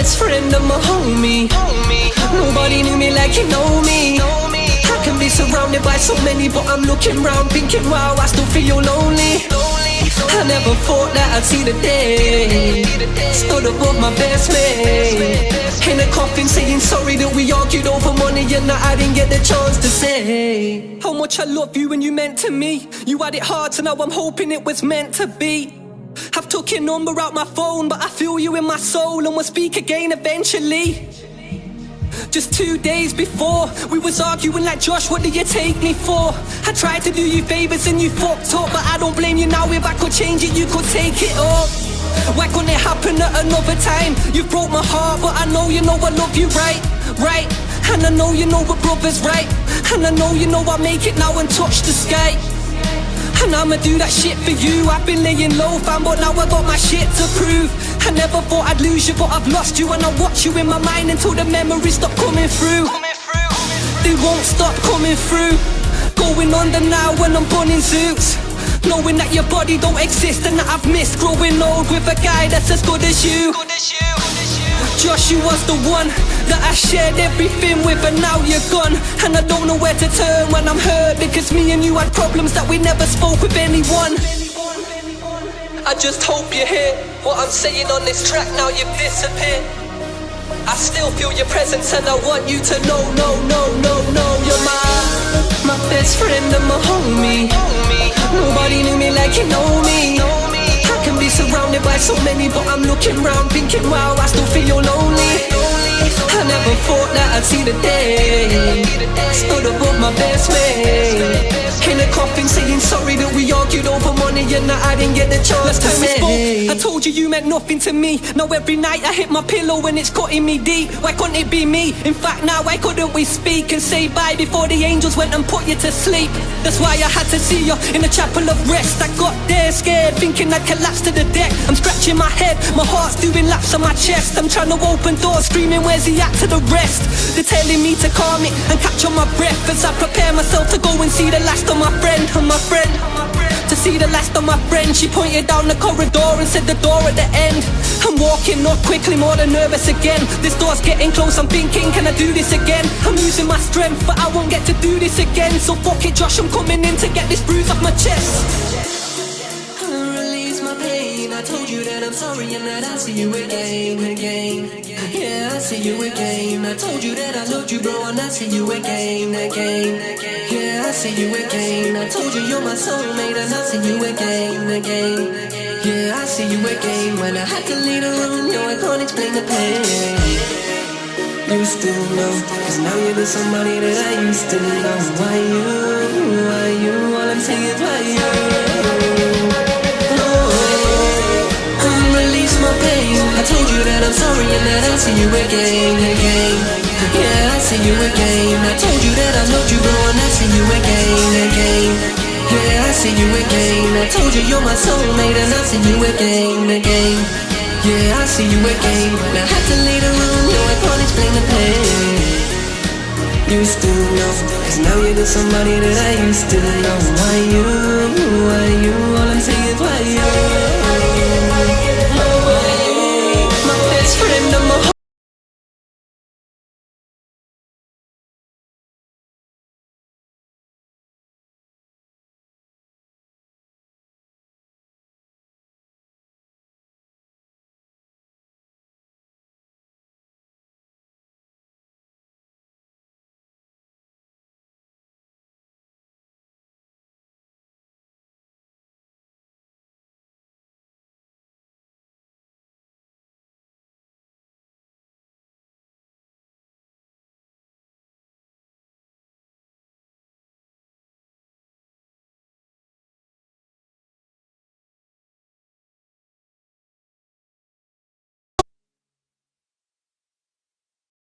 best friend and my homie. Nobody knew me like you know me. I can be surrounded by so many, but I'm looking round thinking, wow, I still feel lonely. I never thought that I'd see the day. Stood above my best mate in a coffin saying sorry that we argued over money and that I didn't get the chance to say how much I love you and you meant to me. You had it hard, so now I'm hoping it was meant to be. I've took your number out my phone, but I feel you in my soul and we'll speak again eventually. Just 2 days before, we was arguing like, Josh, what do you take me for? I tried to do you favors and you fucked up, but I don't blame you now. If I could change it, you could take it up. Why couldn't it happen at another time? You broke my heart, but I know you know I love you, right? And I know you know we're brothers, right? And I know you know I'll make it now and touch the sky. And I'ma do that shit for you. I've been laying low, fam, but now I got my shit to prove. I never thought I'd lose you, but I've lost you. And I watch you in my mind until the memories stop coming through. They won't stop coming through. Going under now when I'm burning suits, knowing that your body don't exist and that I've missed growing old with a guy that's as good as you. Josh, you was the one that I shared everything with, and now you're gone. And I don't know where to turn when I'm hurt, because me and you had problems that we never spoke with anyone. I just hope you hear what I'm saying on this track. Now you've disappeared. I still feel your presence and I want you to know, no, you're my best friend and my homie. Nobody knew me like you know me. I can be surrounded by so many, but I'm looking round thinking, wow, I still feel lonely. I never thought that I'd see the day. Stood above my best mate in a coffin saying sorry that we argued over money and that I didn't get the chance to say. I told you you meant nothing to me. Now every night I hit my pillow and it's cutting me deep. Why couldn't it be me? In fact now why couldn't we speak and say bye before the angels went and put you to sleep? That's why I had to see you in the chapel of rest. I got there scared thinking I'd collapse to the deck. I'm scratching my head, my heart's doing laps on my chest. I'm trying to open doors screaming where's he at to the rest. They're telling me to calm it and catch on my breath as I prepare myself to go and see the last of my friend. To see the last of my friend. She pointed down the corridor and said the door at the end. I'm walking up quickly, more than nervous again. This door's getting close, I'm thinking, can I do this again? I'm losing my strength, but I won't get to do this again. So fuck it, Josh, I'm coming in to get this bruise off my chest. Release my pain. I told you that I'm sorry and that I'll see you again. Yeah, I'll see you again. I told you that I loved you, bro, and I'll see you again. Yeah, I'll see you again. I told you you're my soulmate, and I'll see you again. Yeah, I'll see you again. When I had to leave the room, yo, I can't explain the pain. You still know, cause now you're with somebody that I used to know. Why you, all I'm saying is why you. Release my pain. I told you that I'm sorry and that I'll see you again. Yeah, I'll see you again. I told you that I loved you, bro, and I'll see you again. Yeah, I'll see you again. I told you you're my soulmate and I'll see you again. Yeah, I'll see you again. When I had to leave the room, no, I can't explain the pain. You still know, cause now you're with somebody that I used to know. Why you, all I'm saying is why you. My best friend, I'm a